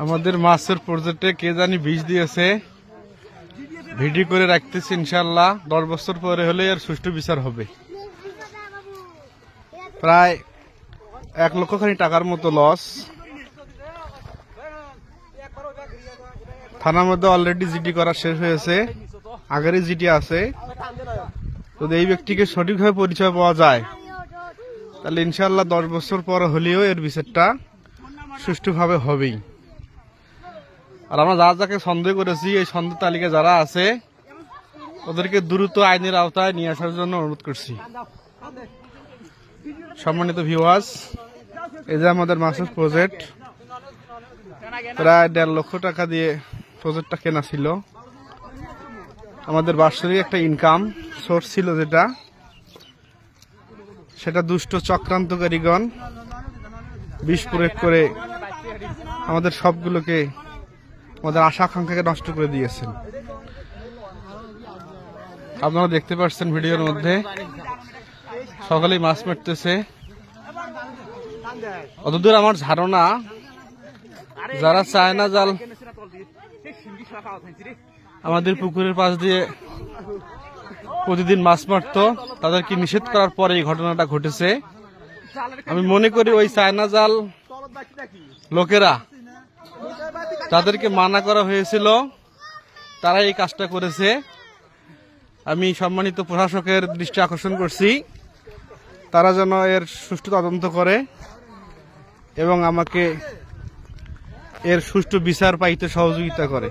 আমাদের মাছের প্রজেক্টে কে জানি বীজ দিয়েছে, ভিডিও করে রাখতেছি। ইনশাল্লাহ 10 বছর পরে হলে এর সুষ্ঠু বিচার হবে। প্রায় 1 লক্ষ খানি টাকার মতো লস। থানার মধ্যে অলরেডি জিডি করা শেষ হয়েছে, আগেরই জিডি আছে। যদি এই ব্যক্তিকে সঠিকভাবে পরিচয় পাওয়া যায় তাহলে ইনশাল্লাহ 10 বছর পর হলেও এর বিচারটা সুষ্ঠুভাবে হবেই। আর আমরা যাকে সন্দেহ করেছি, এই সন্দেহ তালিকায় যারা আছে ওদেরকে দ্রুত আইনের আওতায় নিয়ে আসার জন্য অনুরোধ করছি। সম্মানিত ভিউয়ার্স, এই যে আমাদের মাছের প্রজেক্ট, প্রায় 1.5 লক্ষ টাকা দিয়ে প্রজেক্টটা কেনা ছিল। আমাদের বার্ষিক একটা ইনকাম সোর্স ছিল, সেটা দুষ্ট চক্রান্তকারীগণ বিষ প্রয়োগ করে আমাদের সবগুলোকে, আমাদের আশা আকাঙ্ক্ষাকে নষ্ট করে দিয়েছেন। আপনারা দেখতে পাচ্ছেন ভিডিওর মধ্যে সকালেই মাছ মারতেছে। অতদূর আমার ধারণা যারা চায়না জাল আমাদের পুকুরের পাশ দিয়ে প্রতিদিন মাছ মারত তাদেরকে নিষেধ করার পরে এই ঘটনাটা ঘটেছে। আমি মনে করি ওই চায়না জাল লোকেরা, তাদেরকে মানা করা হয়েছিল, তারা এই কাজটা করেছে। আমি সম্মানিত প্রশাসকের দৃষ্টি আকর্ষণ করছি, তারা যেন এর সুষ্ঠু তদন্ত করে এবং আমাকে এর সুষ্ঠু বিচার পাইতে সহযোগিতা করে।